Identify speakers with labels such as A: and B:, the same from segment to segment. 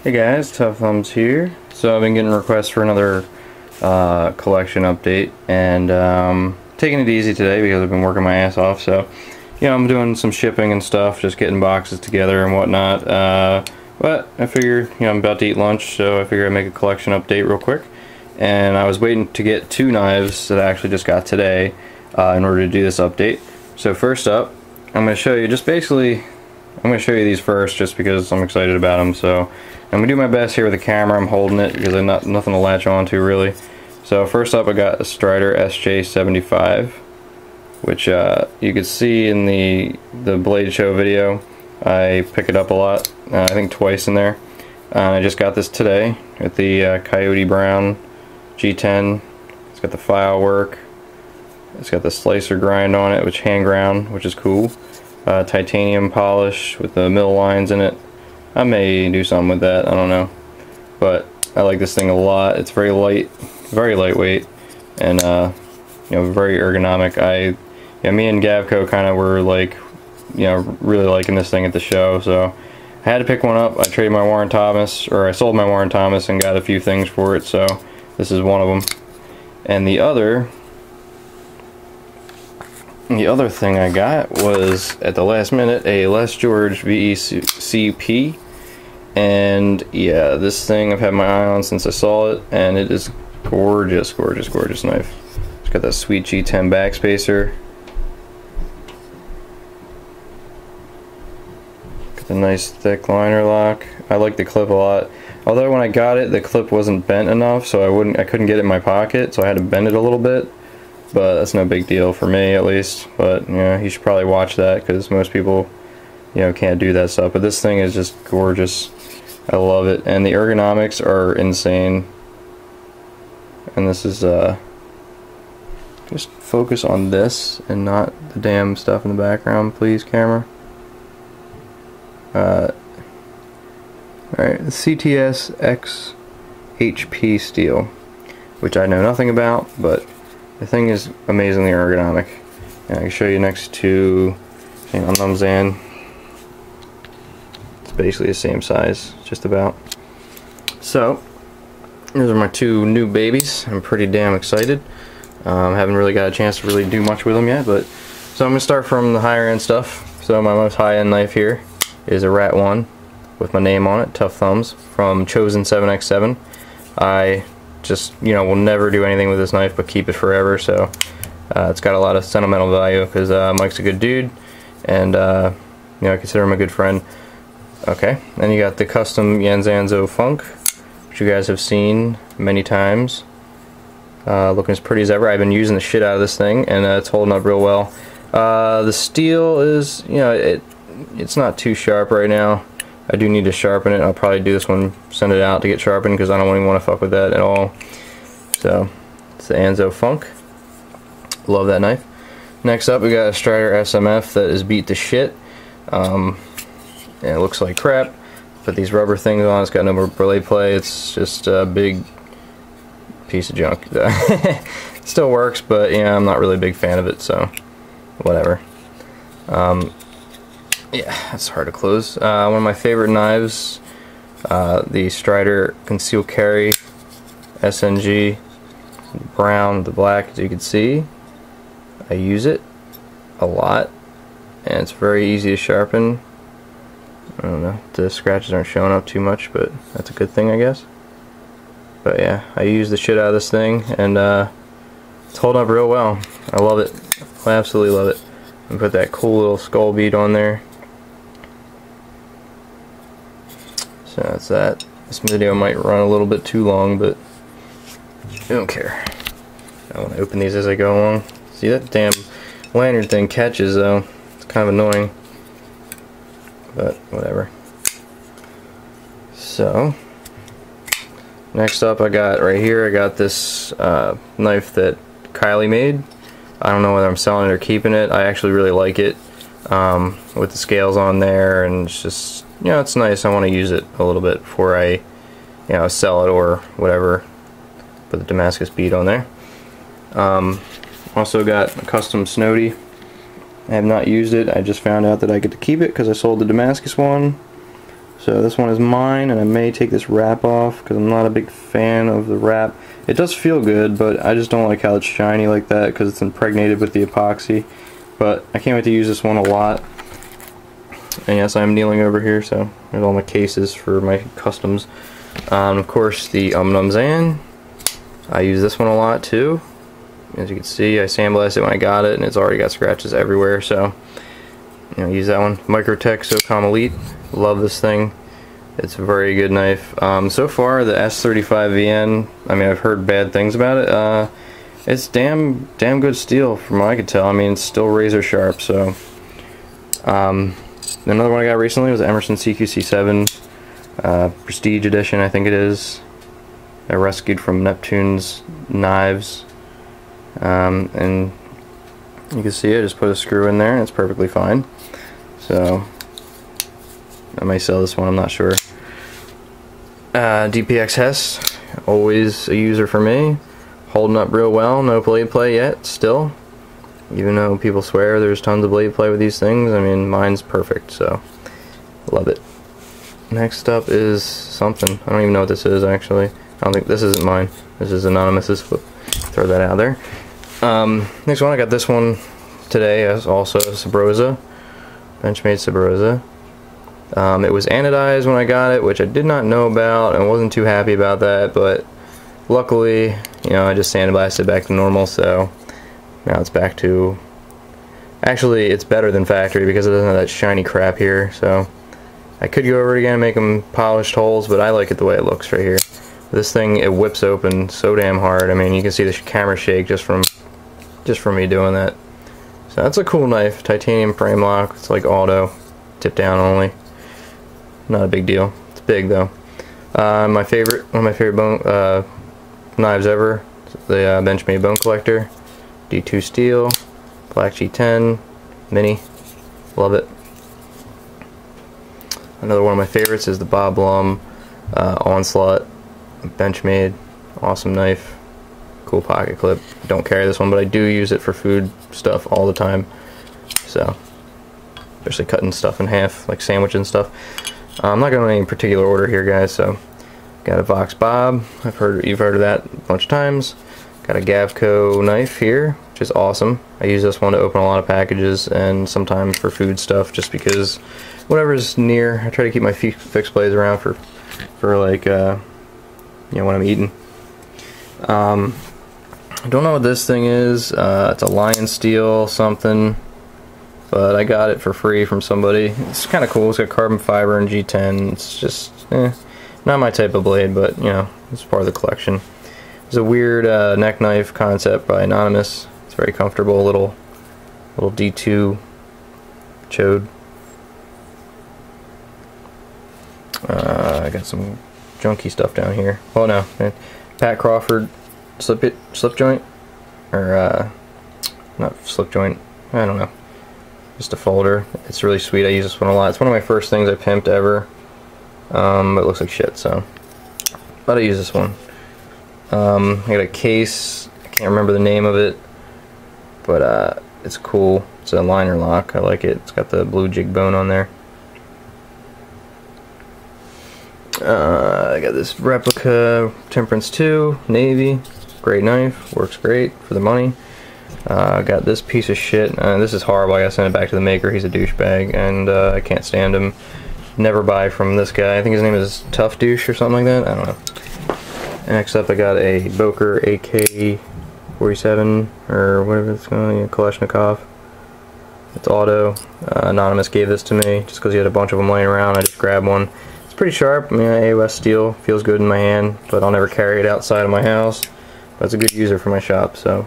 A: Hey guys, Tough Thumbs here. So I've been getting requests for another collection update, and taking it easy today because I've been working my ass off. So, I'm doing some shipping and stuff, just getting boxes together and whatnot. But I figured, I'm about to eat lunch, so I figured I'd make a collection update real quick. And I was waiting to get two knives that I actually just got today in order to do this update. So first up, I'm going to show you I'm going to show you these first just because I'm excited about them. So I'm going to do my best here with the camera. I'm holding it because I've nothing to latch on to really. So first up I got a Strider SJ75, which you could see in the Blade Show video. I pick it up a lot, I think twice in there. I just got this today with the Coyote Brown G10. It's got the file work. It's got the slicer grind on it, which hand ground, which is cool. Titanium polish with the mill lines in it. I may do something with that, I don't know. But I like this thing a lot. It's very light, very lightweight, and very ergonomic. Me and Gavco kind of were like, really liking this thing at the show, so I had to pick one up. I traded my Warren Thomas, or I sold my Warren Thomas and got a few things for it, so this is one of them. And the other thing I got was, at the last minute, a Les George VECP. And yeah, this thing I've had my eye on since I saw it, and it is gorgeous, gorgeous, gorgeous knife. It's got that sweet G10 backspacer. Got the nice thick liner lock. I like the clip a lot. Although when I got it, the clip wasn't bent enough, so I couldn't get it in my pocket, so I had to bend it a little bit. But that's no big deal for me, at least. But you should probably watch that because most people, can't do that stuff. But this thing is just gorgeous. I love it, and the ergonomics are insane. And this is just focus on this and not the damn stuff in the background, please, camera. Alright, the CTS X HP steel, which I know nothing about, but the thing is amazingly ergonomic. And I can show you next to Namzan. It's basically the same size, just about. So, those are my two new babies. I'm pretty damn excited. Haven't really got a chance to really do much with them yet, but so I'm going to start from the higher end stuff. So my most high end knife here is a Rat 1 with my name on it, Tough Thumbs, from Chosen 7x7. I just will never do anything with this knife but keep it forever, so it's got a lot of sentimental value because Mike's a good dude, and I consider him a good friend. Okay, then you got the custom Yanzanzo Funk, which you guys have seen many times, looking as pretty as ever. I've been using the shit out of this thing, and it's holding up real well. The steel is, it's not too sharp right now. I do need to sharpen it. I'll probably do this one, send it out to get sharpened because I don't even want to fuck with that at all. So, it's the Anzo Funk. Love that knife. Next up, we got a Strider SMF that is beat to shit. It looks like crap. Put these rubber things on. It's got no blade play. It's just a big piece of junk. It still works, but I'm not really a big fan of it, so whatever. Yeah, it's hard to close. One of my favorite knives, the Strider Conceal Carry SNG, brown, the black, as you can see. I use it a lot, and it's very easy to sharpen. I don't know, the scratches aren't showing up too much, but that's a good thing, I guess. But yeah, I use the shit out of this thing, and it's holding up real well. I love it. I absolutely love it. And put that cool little skull bead on there. So that's that. This video might run a little bit too long, but I don't care. I want to open these as I go along. See, that damn lantern thing catches though. It's kind of annoying. But whatever. So, next up I got right here, I got this knife that Kylie made. I don't know whether I'm selling it or keeping it. I actually really like it. With the scales on there, and it's just, it's nice. I want to use it a little bit before I, sell it or whatever. Put the Damascus bead on there. Also got a custom Snody. I have not used it. I just found out that I get to keep it because I sold the Damascus one. So this one is mine, and I may take this wrap off because I'm not a big fan of the wrap. It does feel good, but I just don't like how it's shiny like that because it's impregnated with the epoxy. But I can't wait to use this one a lot. And yes, I'm kneeling over here, so there's all my cases for my customs. Of course, the Zan. I use this one a lot too. As you can see, I sandblasted it when I got it, and it's already got scratches everywhere. So, use that one. Microtech SOCOM Elite. Love this thing. It's a very good knife. So far, the S35VN. I mean, I've heard bad things about it. It's damn good steel, from what I could tell. I mean, it's still razor sharp. So, another one I got recently was the Emerson CQC7 Prestige Edition, I think it is. I rescued from Neptune's knives. And you can see I just put a screw in there and it's perfectly fine. So I might sell this one, I'm not sure. DPX Hess, always a user for me. Holding up real well, no blade play yet still. Even though people swear there's tons of blade play with these things, I mean mine's perfect, so love it. Next up is something, I don't even know what this is actually. I don't think, this isn't mine, this is Anonymous's, but throw that out there. Next one, I got this one today as also a Sabrosa, Benchmade Sabrosa. It was anodized when I got it, which I did not know about and wasn't too happy about that, but luckily, I just sandblasted it back to normal, so now it's back to, actually it's better than factory because it doesn't have that shiny crap here, so I could go over it again and make them polished holes, but I like it the way it looks right here. This thing, it whips open so damn hard. I mean, you can see the camera shake just from me doing that. So that's a cool knife. Titanium frame lock. It's like auto, tip down only. Not a big deal. It's big though. One of my favorite bone knives ever. The Benchmade Bone Collector, D2 steel, Black G10 mini. Love it. Another one of my favorites is the Bob Lum Onslaught. Benchmade, awesome knife, cool pocket clip. Don't carry this one, but I do use it for food stuff all the time. So, especially cutting stuff in half, like sandwich and stuff. I'm not going in any particular order here, guys. So, got a Vox Bob. You've heard of that a bunch of times. Got a Gavco knife here, which is awesome. I use this one to open a lot of packages and sometimes for food stuff, just because whatever's near. I try to keep my fixed blades around for like. When I'm eating. I don't know what this thing is. It's a Lion Steel something, but I got it for free from somebody. It's kind of cool. It's got carbon fiber and G10. It's just not my type of blade, but it's part of the collection. It's a weird neck knife concept by Anonymous. It's very comfortable. Little D2 chode. I got some junky stuff down here. Oh no, Pat Crawford slip joint, or not slip joint, I don't know, just a folder. It's really sweet. I use this one a lot. It's one of my first things I pimped ever. But it looks like shit, so but I use this one. I got a case, I can't remember the name of it, but it's cool. It's a liner lock. I like it. It's got the blue jig bone on there. I got this replica Temperance 2 Navy, great knife, works great for the money. I got this piece of shit, this is horrible. I gotta send it back to the maker. He's a douchebag and I can't stand him. Never buy from this guy. I think his name is Tough Douche or something like that, I don't know. Next up I got a Boker AK-47 or whatever it's called, Kalashnikov. It's auto. Anonymous gave this to me just because he had a bunch of them laying around. I just grabbed one. Pretty sharp. I mean, AOS steel feels good in my hand, but I'll never carry it outside of my house. But it's a good user for my shop. So,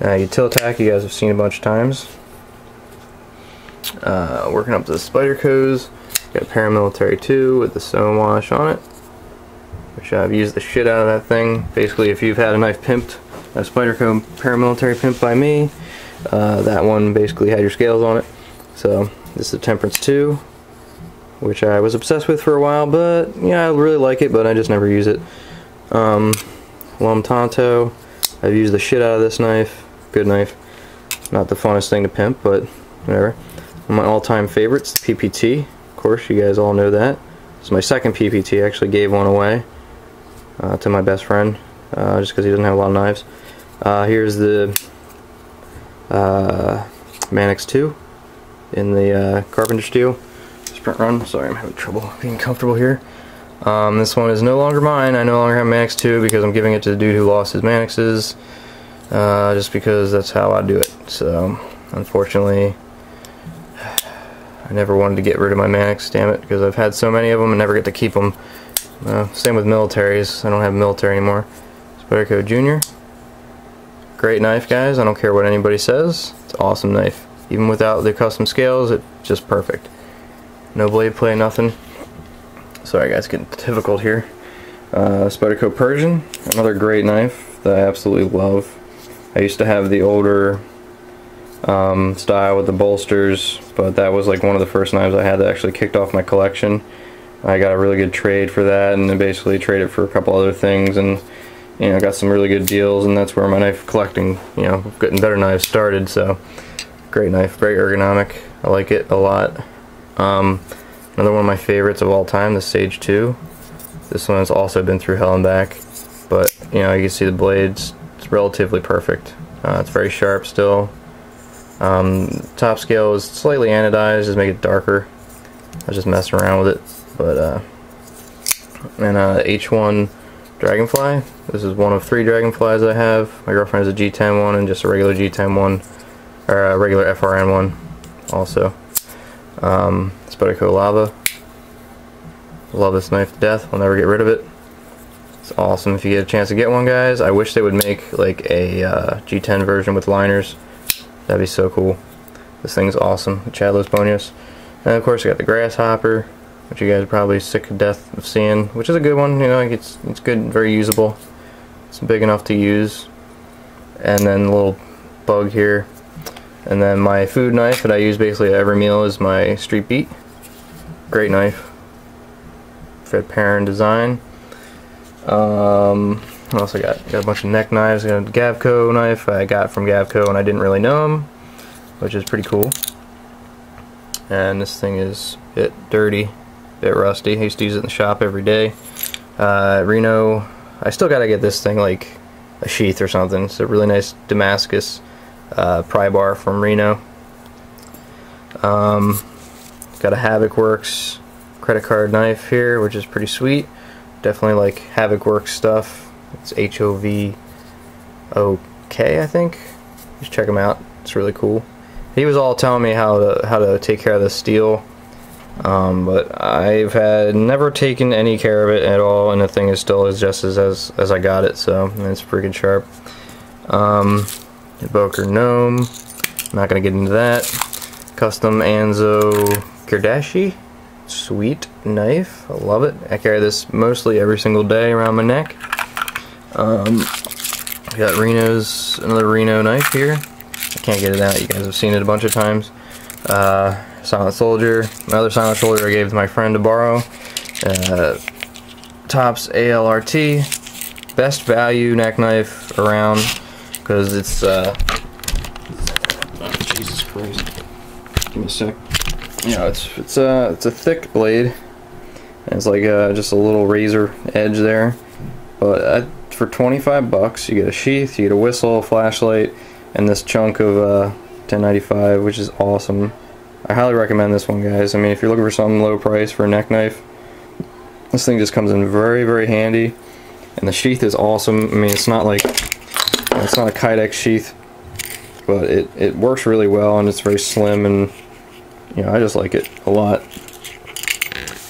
A: Utilitac, you guys have seen a bunch of times. Working up to the Spydercos. Got Paramilitary 2 with the stone wash on it, which I've used the shit out of that thing. Basically, if you've had a knife pimped, a Spyderco Paramilitary pimped by me, that one basically had your scales on it. So, this is the Temperance 2. Which I was obsessed with for a while, but yeah, I really like it, but I just never use it. Lum Tonto, I've used the shit out of this knife. Good knife. Not the funnest thing to pimp, but whatever. One of my all-time favorites, the PPT. Of course, you guys all know that. It's my second PPT. I actually gave one away to my best friend just because he doesn't have a lot of knives. Here's the Manix 2 in the carpenter steel sprint run. Sorry, I'm having trouble being comfortable here. This one is no longer mine. I no longer have Manix 2 because I'm giving it to the dude who lost his Manixes, just because that's how I do it. So, unfortunately, I never wanted to get rid of my Manix, damn it, because I've had so many of them and never get to keep them. Same with militaries. I don't have military anymore. Spyderco Jr. Great knife, guys. I don't care what anybody says. It's an awesome knife. Even without the custom scales, it's just perfect. No blade play, nothing. Sorry guys, getting difficult here. Spyderco Persian, another great knife that I absolutely love. I used to have the older style with the bolsters, but that was like one of the first knives I had that actually kicked off my collection. I got a really good trade for that, and then basically traded for a couple other things, and you know, got some really good deals, and that's where my knife collecting, you know, getting better knives started. So great knife, very ergonomic. I like it a lot. Another one of my favorites of all time, the Sage 2. This one has also been through hell and back, but you know, you can see the blades, it's relatively perfect. It's very sharp still. Top scale is slightly anodized, just make it darker. I was just messing around with it, but and H1 Dragonfly. This is one of 3 Dragonflies I have. My girlfriend has a G10 one and just a regular G10 one, or a regular FRN one also. Spyderco Lava. Love this knife to death. I'll never get rid of it. It's awesome if you get a chance to get one, guys. I wish they would make like a G10 version with liners. That'd be so cool. This thing's awesome. The Chadlos Bonios. And of course I got the Grasshopper, which you guys are probably sick to death of seeing, which is a good one. You know, it's good, very usable. It's big enough to use. And then the little bug here. And then my food knife that I use basically at every meal is my Street Beat. Great knife. Fred Perrin design. What else I got? Got a bunch of neck knives. I got a Gavco knife I got from Gavco and I didn't really know them, which is pretty cool. And this thing is a bit dirty, a bit rusty. I used to use it in the shop every day. Reno, I still gotta get this thing like a sheath or something. It's a really nice Damascus pry bar from Reno. Got a Havoc Works credit card knife here, which is pretty sweet. Definitely like Havoc Works stuff. It's HOVOK, I think. Just check him out. It's really cool. He was all telling me how to take care of the steel, but I've never taken any care of it at all, and the thing is still just as I got it. So it's freaking sharp. Boker Gnome. I'm not gonna get into that. Custom Anzo Kirdashi. Sweet knife. I love it. I carry this mostly every single day around my neck. Got another Reno knife here. I can't get it out. You guys have seen it a bunch of times. Silent Soldier. My other Silent Soldier I gave to my friend to borrow. Tops ALRT. Best value neck knife around, because it's Jesus Christ. Give me a sec. You know, it's a thick blade, and it's like just a little razor edge there. But for 25 bucks, you get a sheath, you get a whistle, a flashlight, and this chunk of 1095, which is awesome. I highly recommend this one, guys. I mean, if you're looking for something low price for a neck knife, this thing just comes in very, very handy. And the sheath is awesome. I mean, it's not like, it's not a Kydex sheath, but it works really well, and it's very slim, and you know, I just like it a lot.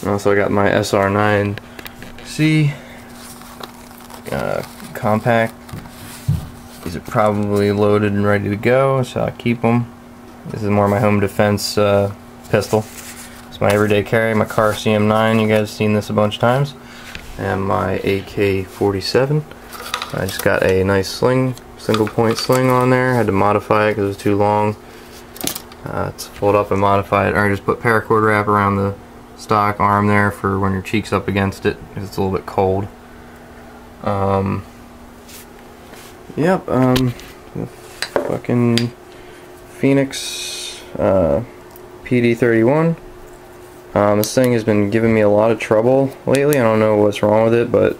A: And also I got my SR9C compact. These are probably loaded and ready to go, so I keep them. This is more my home defense pistol. It's my everyday carry, my Car CM9, you guys have seen this a bunch of times. And my AK-47. I just got a nice sling, single point sling on there. I had to modify it because it was too long. It's fold up and modify it, or I just put paracord wrap around the stock arm there for when your cheek's up against it, because it's a little bit cold. Yep, fucking Phoenix PD31. This thing has been giving me a lot of trouble lately. I don't know what's wrong with it, but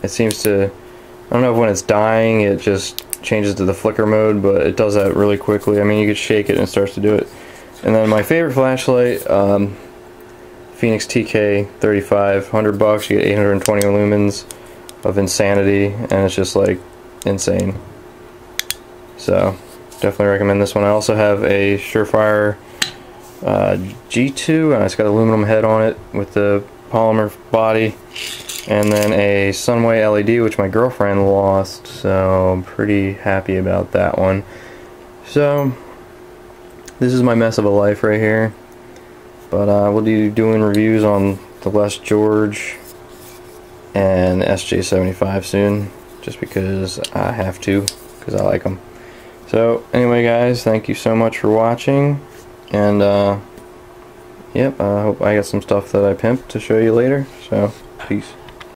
A: it seems to, I don't know if when it's dying it just changes to the flicker mode, but it does that really quickly. I mean, you could shake it and it starts to do it. And then my favorite flashlight, Phoenix TK35, $100, you get 820 lumens of insanity, and it's just like insane. So definitely recommend this one. I also have a Surefire G2, and it's got an aluminum head on it with the polymer body, and then a Sunway LED, which my girlfriend lost, so I'm pretty happy about that one. So this is my mess of a life right here, but we'll be doing reviews on the Les George and SJ75 soon, just because I have to, because I like them. So anyway guys, thank you so much for watching, and yep, I hope I got some stuff that I pimped to show you later, so peace.